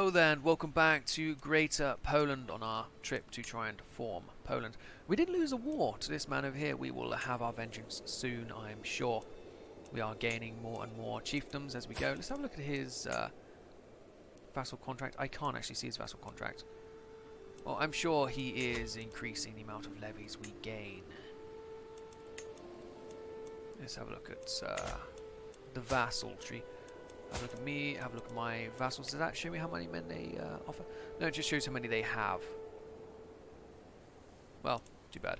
Hello there and welcome back to Greater Poland on our trip to try and form Poland. We did lose a war to this man over here. We will have our vengeance soon, I am sure. We are gaining more and more chiefdoms as we go. Let's have a look at his vassal contract. I can't actually see his vassal contract. Well, I'm sure he is increasing the amount of levies we gain. Let's have a look at the vassal tree. Have a look at me, have a look at my vassals. Does that show me how many men they offer? No, it just shows how many they have. Well, too bad.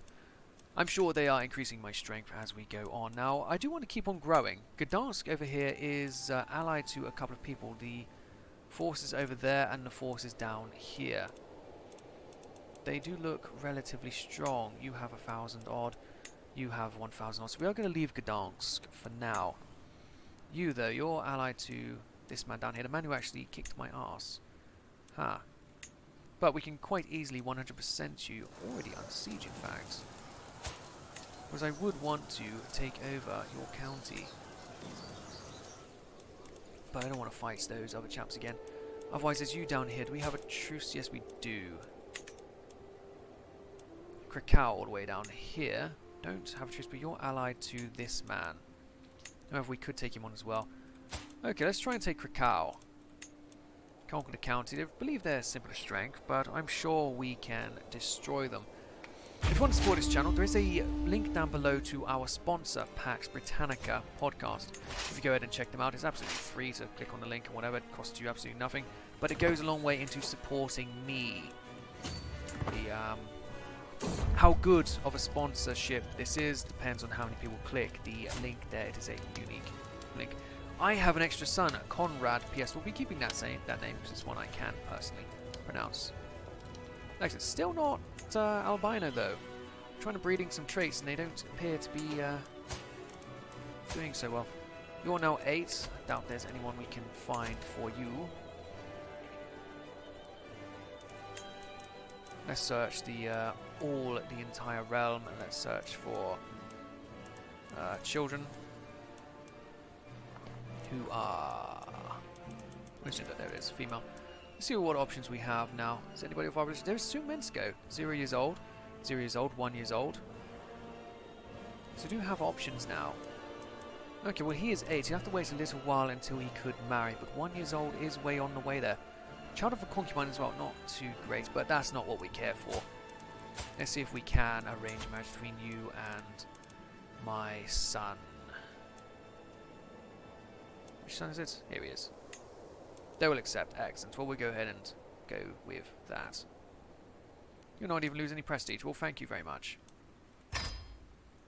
I'm sure they are increasing my strength as we go on. Now, I do want to keep on growing. Gdansk over here is allied to a couple of people. The forces over there and the forces down here. They do look relatively strong. You have 1,000 odd. You have 1,000 odd. So we are going to leave Gdansk for now. You, though, you're allied to this man down here, the man who actually kicked my arse. Ha. But we can quite easily 100% you, already on siege in fact. Because I would want to take over your county. But I don't want to fight those other chaps again. Otherwise, there's you down here. Do we have a truce? Yes, we do. Krakow all the way down here. Don't have a truce, but you're allied to this man. However, we could take him on as well. Okay, let's try and take Krakow. Conquer the county. I believe they're simpler strength, but I'm sure we can destroy them. If you want to support this channel, there is a link down below to our sponsor, Pax Britannica podcast. If you go ahead and check them out, it's absolutely free to click on the link and whatever. It costs you absolutely nothing, but it goes a long way into supporting me. How good of a sponsorship this is depends on how many people click the link there. It is a unique link. I have an extra son, Conrad. P.S. We'll be keeping that name because it's one I can personally pronounce. Next, it's still not albino though. I'm trying to breeding some traits and they don't appear to be doing so well. You're now 8. I doubt there's anyone we can find for you. Let's search the entire realm, and let's search for children who are. There it is, female. Let's see what options we have now. Is anybody of our religion? There's Sumensko, 0 years old, 0 years old, 1 year old. So we do have options now. Okay, well he is 8. You have to wait a little while until he could marry, but 1 year old is way on the way there. Child of a concubine as well, not too great, but that's not what we care for. Let's see if we can arrange a marriage between you and my son. Which son is it? Here he is. They will accept. Excellent. Well, we'll go ahead and go with that. You'll not even lose any prestige. Well, thank you very much.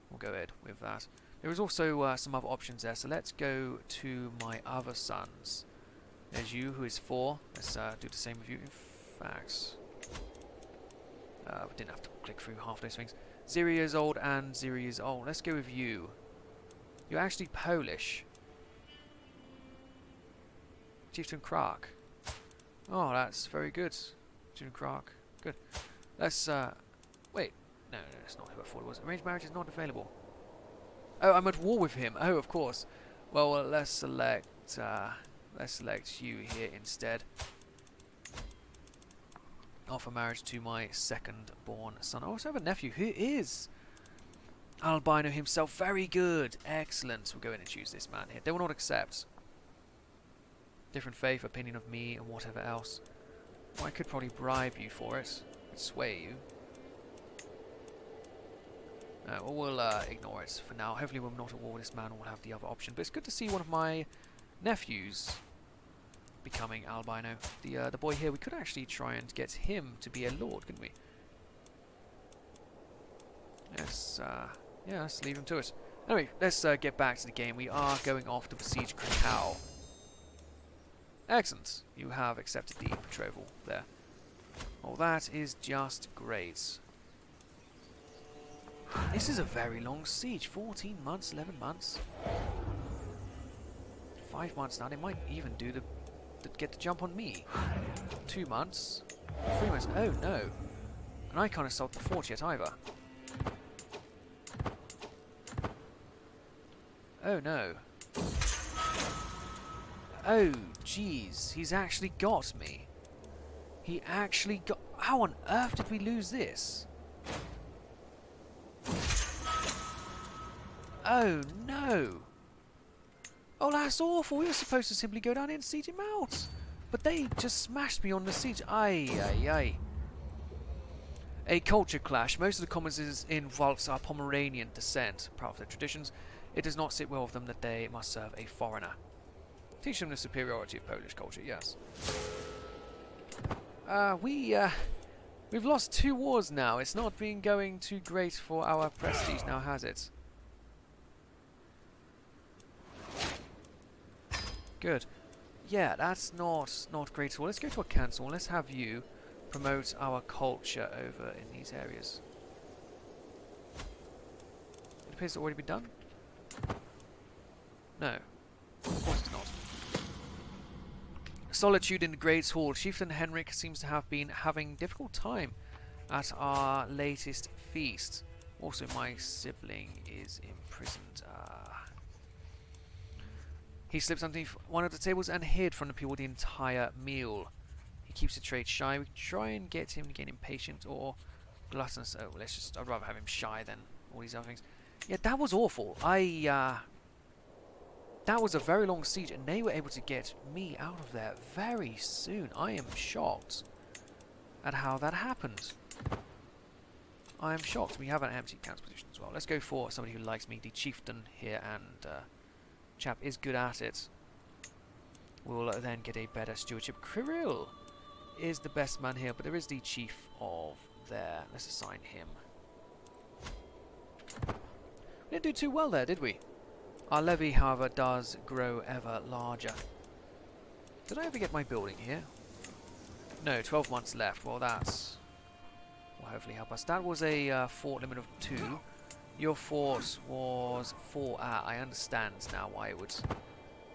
We'll go ahead with that. There is also some other options there, so let's go to my other sons. There's you, who is 4. Let's do the same with you. In fact, we didn't have to click through half those things. 0 years old and 0 years old. Let's go with you. You're actually Polish. Chieftain Krakow. Oh, that's very good. Chieftain Krakow. Good. Let's, wait. No, that's not who I thought it was. Arranged marriage is not available. Oh, I'm at war with him. Oh, of course. Well, let's select you here instead. Offer marriage to my second-born son. I also have a nephew who is albino himself. Very good. Excellent. We'll go in and choose this man here. They will not accept. Different faith, opinion of me, and whatever else. Well, I could probably bribe you for it. Sway you. Well, we'll ignore it for now. Hopefully we're not at war with this man. We'll have the other option. But it's good to see one of my nephews becoming albino. The boy here, we could actually try and get him to be a lord, couldn't we? Yes, yeah, let's leave him to it. Anyway, let's get back to the game. We are going off to besiege Krakow. Excellent. You have accepted the betrothal there. Oh, that is just great. This is a very long siege. 14 months, 11 months. 5 months now. They might even do get the jump on me. 2 months. 3 months. Oh no. And I can't assault the fort yet either. Oh no. Oh, jeez. He's actually got me. He actually got... How on earth did we lose this? Oh no! Oh, that's awful. We were supposed to simply go down and siege him out. But they just smashed me on the siege. Aye, aye, aye. A culture clash. Most of the commons in Volks are Pomeranian descent. Proud of their traditions, it does not sit well with them that they must serve a foreigner. Teach them the superiority of Polish culture, yes. We've lost 2 wars now. It's not been going too great for our prestige now, has it? Good. Yeah, that's not great at all. Let's go to a council and let's have you promote our culture over in these areas. It appears to already be done. No. Of course it's not. Solitude in the Great Hall. Chieftain Henrik seems to have been having difficult time at our latest feast. Also, my sibling is imprisoned. He slipped underneath one of the tables and hid from the people the entire meal. He keeps the trade shy. We try and get him to get impatient or gluttonous. Oh, I'd rather have him shy than all these other things. Yeah, that was awful. That was a very long siege, and they were able to get me out of there very soon. I am shocked at how that happened. I am shocked. We have an empty council position as well. Let's go for somebody who likes me. The chieftain here, and chap is good at it. We'll then get a better stewardship. Kirill is the best man here, but there is the chief of there. Let's assign him. We didn't do too well there, did we? Our levy, however, does grow ever larger. Did I ever get my building here? No, 12 months left. Well, that's... will hopefully help us. That was a fort limit of 2. Your fort was 4. I understand now why it would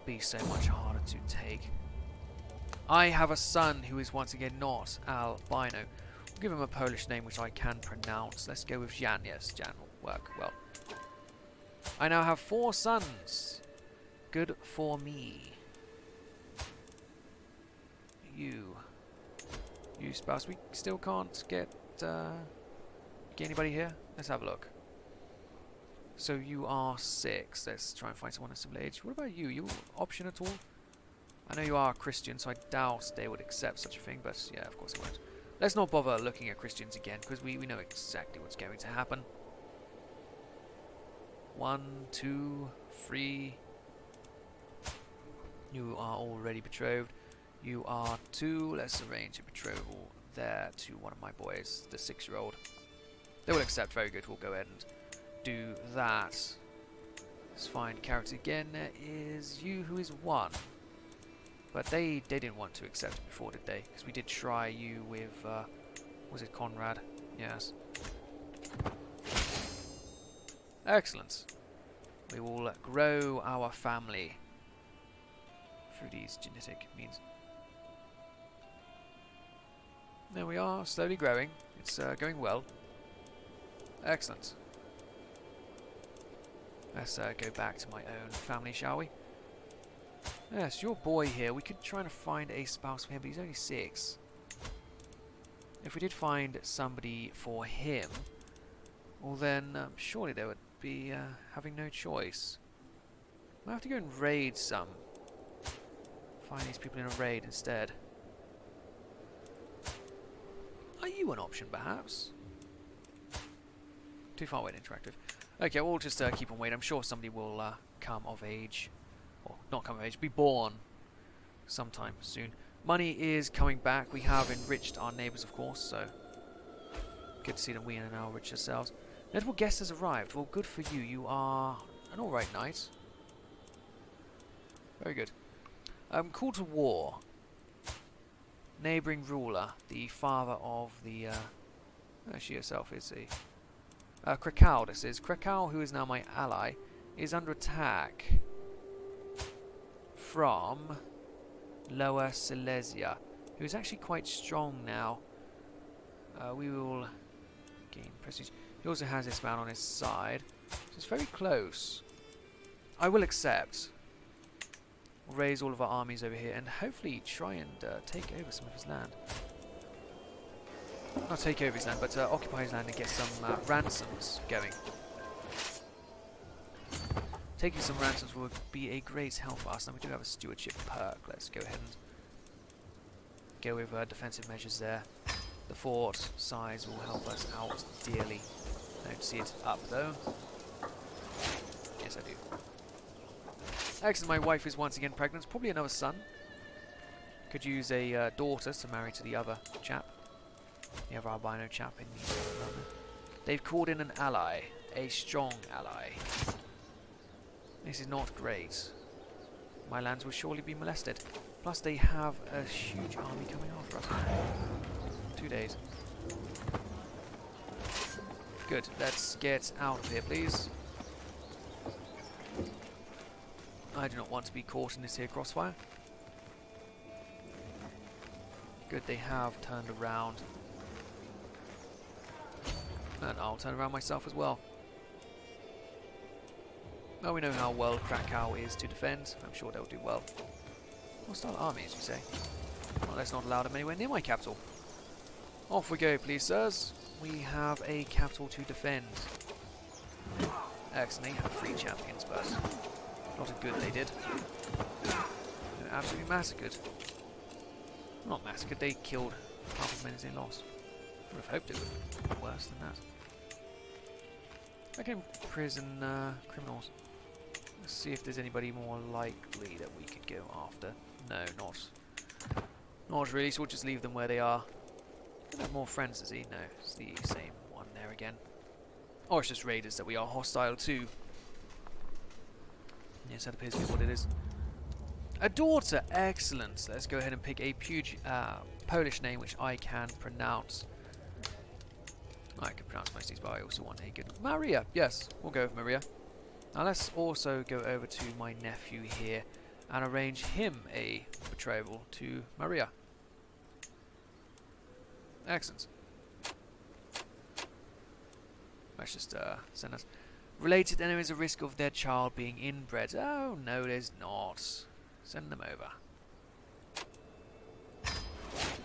be so much harder to take. I have a son who is once again not albino. We'll give him a Polish name which I can pronounce. Let's go with Jan. Yes, Jan will work well. I now have 4 sons. Good for me. You spouse. We still can't get anybody here. Let's have a look. So you are 6. Let's try and find someone of similar age. What about you? You option at all? I know you are a Christian, so I doubt they would accept such a thing. But yeah, of course they won't. Let's not bother looking at Christians again, because we know exactly what's going to happen. 1, 2, 3. You are already betrothed. You are 2. Let's arrange a betrothal there to one of my boys, the 6-year-old. They will accept. Very good. We'll go ahead and do that. Let's find character again. There is you, who is 1. But they didn't want to accept it before, did they? Because we did try you with, was it Conrad? Yes. Excellent. We will grow our family through these genetic means. There we are, slowly growing. It's going well. Excellent. Let's go back to my own family, shall we? Yes, your boy here. We could try and find a spouse for him, but he's only 6. If we did find somebody for him, well then, surely they would be having no choice. Might have to go and raid some. Find these people in a raid instead. Are you an option, perhaps? Too far away and interactive. Okay, we'll just keep on waiting. I'm sure somebody will come of age. Or not come of age, be born sometime soon. Money is coming back. We have enriched our neighbours, of course, so good to see that we are now rich ourselves. Notable guest has arrived. Well, good for you. You are an alright knight. Very good. Call to war. Neighbouring ruler, the father of the... she herself is a... Krakow, this is. Krakow, who is now my ally, is under attack from Lower Silesia, who is actually quite strong now. We will gain prestige. He also has this man on his side, so it's very close. I will accept. We'll raise all of our armies over here and hopefully try and take over some of his land. not take over his land, but occupy his land and get some ransoms going. Taking some ransoms would be a great help for us. Now we do have a stewardship perk. Let's go ahead and go with defensive measures there. The fort size will help us out dearly. I don't see it up though. Yes, I do. Excellent, my wife is once again pregnant. Probably another son. Could use a daughter to marry to the other chap. The other albino chap in the London. They've called in an ally. A strong ally. This is not great. My lands will surely be molested. Plus they have a huge army coming after us. 2 days. Good, let's get out of here, please. I do not want to be caught in this here crossfire. Good, they have turned around. And I'll turn around myself as well. Well, we know how well Krakow is to defend. I'm sure they'll do well. Hostile armies, you say? Well, let's not allow them anywhere near my capital. Off we go, please, sirs. We have a capital to defend. Excellent, they have 3 champions, but not a good they did. They were absolutely massacred. Not massacred, they killed half as many as they lost. I would have hoped it would be worse than that. I can imprison criminals. Let's see if there's anybody more likely that we could go after. No, not really, so we'll just leave them where they are. Don't have more friends, does he? No, it's the same one there again. Or it's just raiders that we are hostile to. Yes, that appears to be what it is. A daughter! Excellent! Let's go ahead and pick a huge Polish name which I can pronounce. I can pronounce most of these, but I also want a good... Maria! Yes, we'll go with Maria. Now let's also go over to my nephew here and arrange him a betrothal to Maria. Excellent. Let's just send us... Related, and there is a risk of their child being inbred. Oh, no, there's not. Send them over.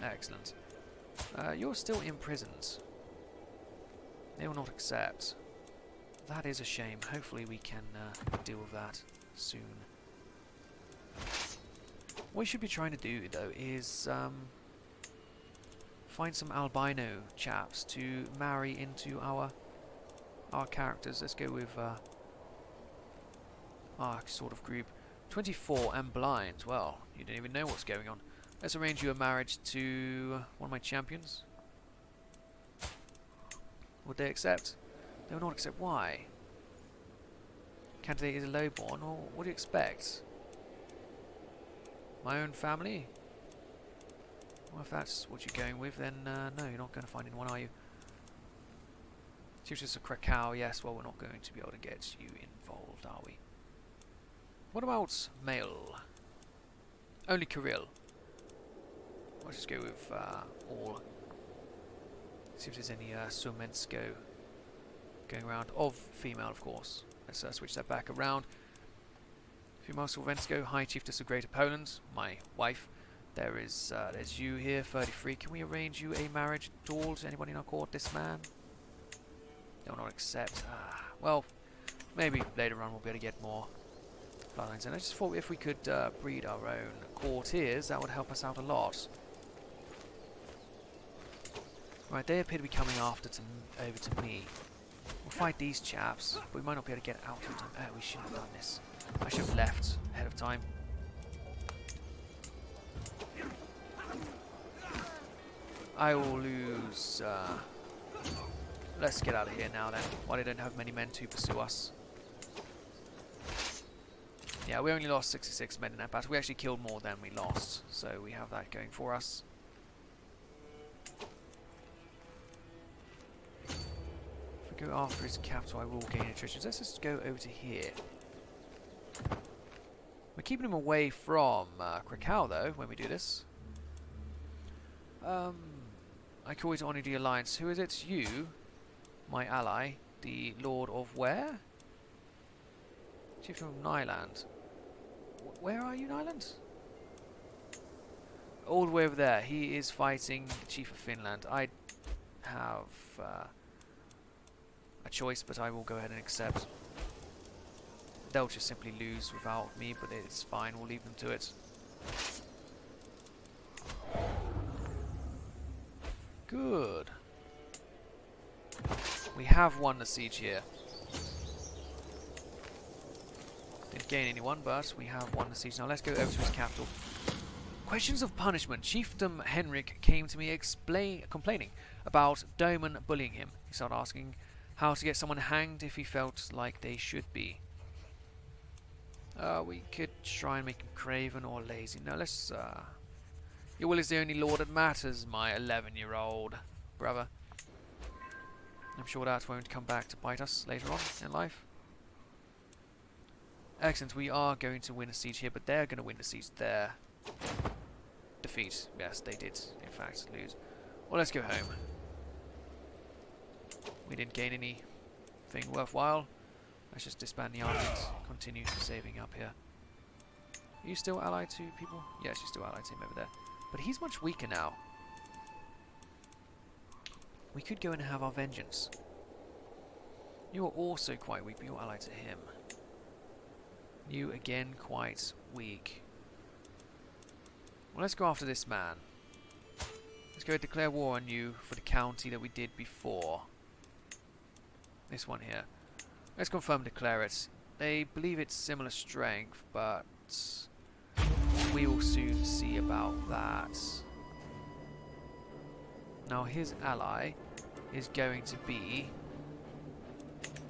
Excellent. You're still imprisoned. They will not accept. That is a shame. Hopefully we can deal with that soon. What we should be trying to do, though, is find some albino chaps to marry into our characters. Let's go with our sort of group. 24 and blind. Well, you don't even know what's going on. Let's arrange you a marriage to one of my champions. Would they accept? They will not accept. Why? Candidate is a lowborn, or what do you expect? My own family? Well, if that's what you're going with, then no, you're not going to find anyone, are you? Chiefs of Krakow, yes, well, we're not going to be able to get you involved, are we? What about male? Only Kirill. Let's just go with all. See if there's any Sumensko going around. Of female, of course. Let's switch that back around. Female Sylvensko, High Chiefess of Greater Poland, my wife. There's you here, 33. Can we arrange you a marriage at all to anybody in our court? This man? They will not accept. Well, maybe later on we'll be able to get more bloodlines. And I just thought if we could breed our own courtiers, that would help us out a lot. Right, they appear to be coming after over to me. We'll fight these chaps, but we might not be able to get out of time. Oh, we shouldn't have done this. I should have left ahead of time. I will lose... let's get out of here now then, while they don't have many men to pursue us. Yeah, we only lost 66 men in that battle. We actually killed more than we lost, so we have that going for us. If we go after his capital, I will gain attrition. Let's just go over to here. We're keeping him away from Krakow, though, when we do this. I call it Honour the Alliance. Who is it? You, my ally, the Lord of where? Chief of Nyland. Where are you, Nyland? All the way over there. He is fighting the Chief of Finland. I have a choice, but I will go ahead and accept. They'll just simply lose without me, but it's fine, we'll leave them to it. Good. We have won the siege here. Didn't gain anyone, but we have won the siege. Now let's go over to his capital. Questions of punishment. Chiefdom Henrik came to me complaining about Doman bullying him. He started asking how to get someone hanged if he felt like they should be. We could try and make him craven or lazy. No, let's... Your will is the only law that matters, my 11-year-old brother. I'm sure that won't come back to bite us later on in life. Excellent, we are going to win a siege here, but they're going to win the siege there. Defeat. Yes, they did, in fact, lose. Well, let's go home. We didn't gain anything worthwhile. Let's just disband the army and continue saving up here. Are you still allied to people? Yes, you're still allied to him over there. But he's much weaker now. We could go and have our vengeance. You are also quite weak, but you're allied to him. You, again, quite weak. Well, let's go after this man. Let's go declare war on you for the county that we did before. This one here. Let's confirm declare it. They believe it's similar strength, but we will soon see about that. Now his ally is going to be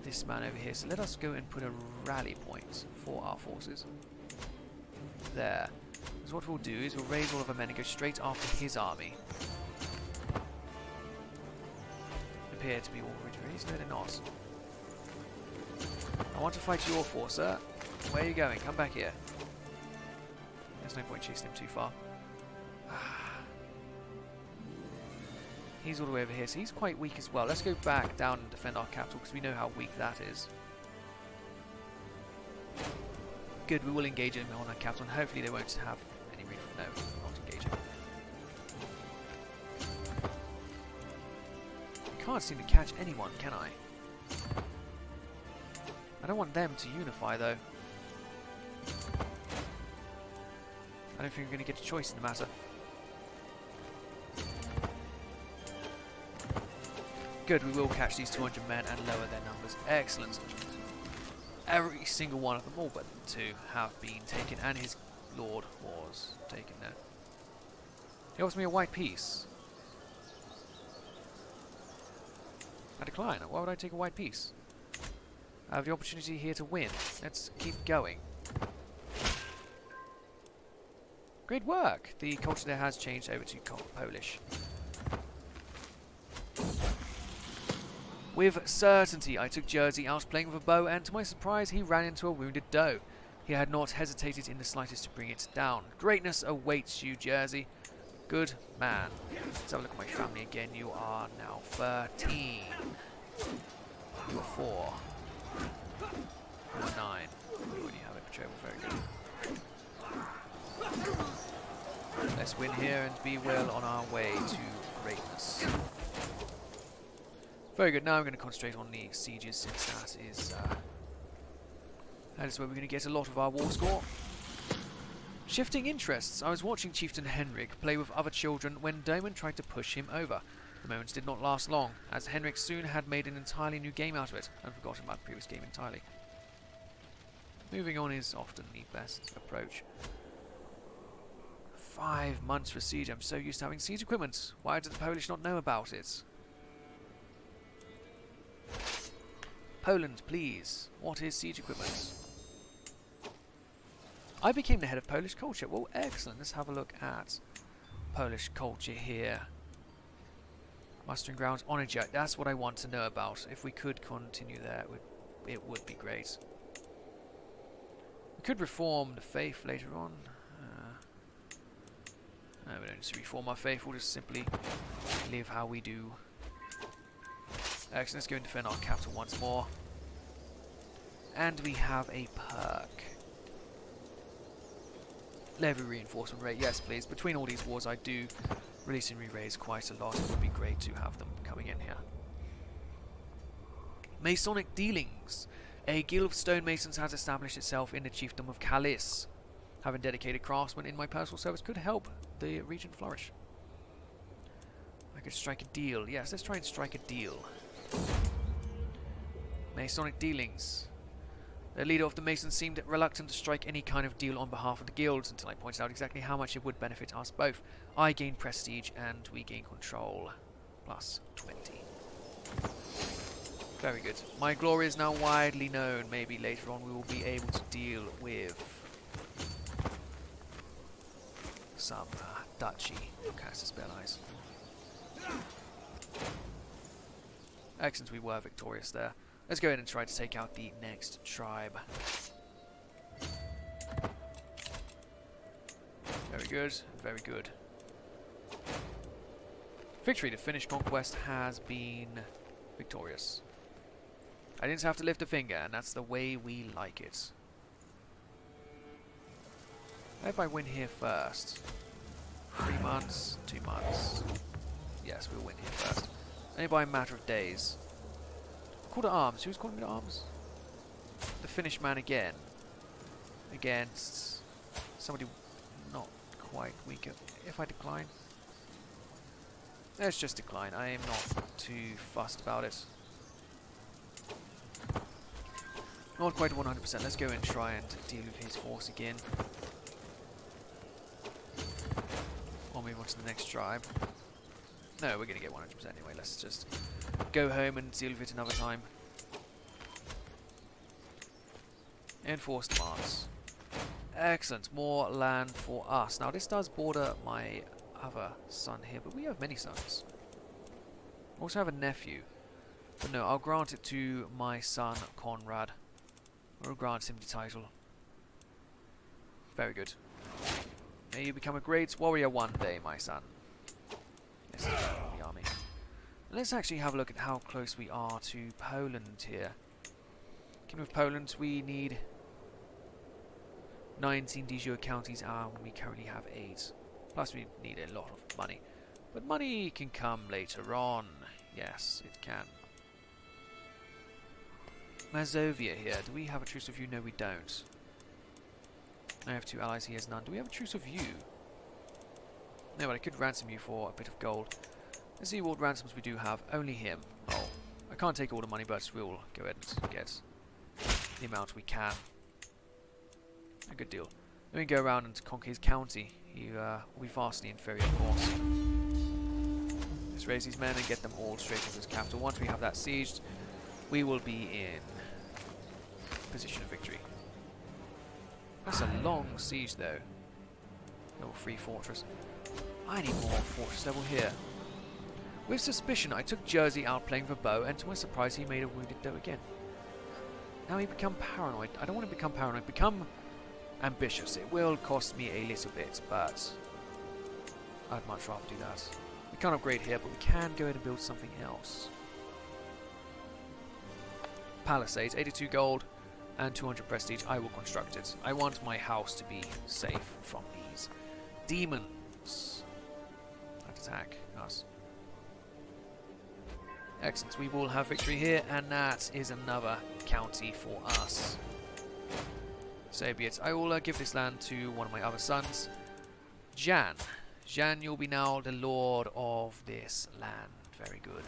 this man over here. So let us go and put a rally point for our forces. There. So what we'll do is we'll raise all of our men and go straight after his army. Appear to be already raised. No, they're not. I want to fight your force, sir. Where are you going? Come back here. There's no point chasing him too far. He's all the way over here, so he's quite weak as well. Let's go back down and defend our capital, because we know how weak that is. Good, we will engage him on our capital, and hopefully they won't have any reason. No, not engaging. I can't seem to catch anyone, can I? I don't want them to unify, though. I don't think we're going to get a choice in the matter. Good, we will catch these 200 men and lower their numbers. Excellent. Every single one of them, all but 2, have been taken, and his lord was taken there. He offers me a white piece. I decline. Why would I take a white piece? I have the opportunity here to win. Let's keep going. Great work! The culture there has changed over to Polish. With certainty, I took Jersey out playing with a bow, and to my surprise, he ran into a wounded doe. He had not hesitated in the slightest to bring it down. Greatness awaits you, Jersey. Good man. Let's have a look at my family again. You are now 13. You are 4. You are 9. You already have it, betrayal. Very good. Let's win here and be well on our way to greatness. Very good. Now I'm going to concentrate on the sieges, since that is where we're going to get a lot of our war score. Shifting interests. I was watching Chieftain Henrik play with other children when Doman tried to push him over. The moments did not last long, as Henrik soon had made an entirely new game out of it and forgotten about the previous game entirely. Moving on is often the best approach. 5 months for siege. I'm so used to having siege equipment. Why did the Polish not know about it? Poland, please. What is siege equipment? I became the head of Polish culture. Well, excellent. Let's have a look at Polish culture here. Mustering grounds, Onager. That's what I want to know about. If we could continue there, it would be great. We could reform the faith later on. No, we don't need to reform our faith. We'll just simply live how we do. Excellent. Let's go and defend our capital once more. And we have a perk. Levy reinforcement rate. Yes, please. Between all these wars, I do releasing re-raise quite a lot. It would be great to have them coming in here. Masonic Dealings. A guild of stonemasons has established itself in the chiefdom of Calais. Having dedicated craftsmen in my personal service could help the region flourish. I could strike a deal. Yes, let's try and strike a deal. Masonic Dealings. The leader of the Masons seemed reluctant to strike any kind of deal on behalf of the guilds until I pointed out exactly how much it would benefit us both. I gain prestige and we gain control. Plus 20. Very good. My glory is now widely known. Maybe later on we will be able to deal with some duchy cast spell eyes. Excellent, we were victorious there. Let's go ahead and try to take out the next tribe. Very good, very good. Victory, the Finnish conquest has been victorious. I didn't have to lift a finger, and that's the way we like it. How if I win here first? 3 months, 2 months. Yes, we'll win here first. Only by a matter of days. Call to arms. Who's calling me to arms? The Finnish man again. Against somebody not quite weaker. If I decline? Let's just decline. I am not too fussed about it. Not quite 100%. Let's go and try and deal with his force again. Or move on to the next tribe. No, we're going to get 100% anyway. Let's just go home and deal with it another time. Enforced demands. Excellent. More land for us. Now, this does border my other son here, but we have many sons. I also have a nephew. But no, I'll grant it to my son, Conrad. I'll grant him the title. Very good. May you become a great warrior one day, my son. This is the army. Let's actually have a look at how close we are to Poland here. Kingdom of Poland, we need 19 de jure counties, and we currently have 8. Plus we need a lot of money. But money can come later on. Yes, it can. Mazovia here. Do we have a truce with you? No, we don't. I have 2 allies. He has none. Do we have a truce with you? No, but I could ransom you for a bit of gold. Let's see what ransoms we do have. Only him. Oh, I can't take all the money, but we'll go ahead and get the amount we can. A good deal. Then we go around and conquer his county. He will be vastly inferior, of course. Let's raise these men and get them all straight into his capital. Once we have that sieged, we will be in position of victory. That's a long siege, though. Level 3 fortress. I need more fortress level here. With suspicion, I took Jersey out playing for bow, and to my surprise, he made a wounded doe again. Now he become paranoid. I don't want to become paranoid. Become ambitious. It will cost me a little bit, but I'd much rather do that. We can't upgrade here, but we can go ahead and build something else. Palisades, 82 gold and 200 prestige. I will construct it. I want my house to be safe from these demons that attack us. Excellent. We will have victory here, and that is another county for us. So be it. I will give this land to one of my other sons, Jan. Jan, you'll be now the lord of this land. Very good.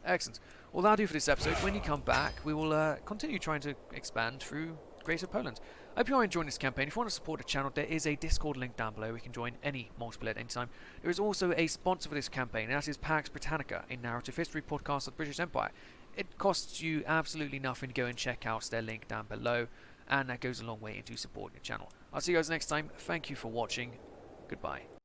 Excellent. Well, that'll do for this episode. When you come back, we will continue trying to expand through Greater Poland. I hope you are enjoying this campaign. If you want to support the channel, there is a Discord link down below. We can join any multiplayer at any time. There is also a sponsor for this campaign, and that is Pax Britannica, a narrative history podcast of the British Empire. It costs you absolutely nothing to go and check out their link down below, and that goes a long way into supporting the channel. I'll see you guys next time. Thank you for watching. Goodbye.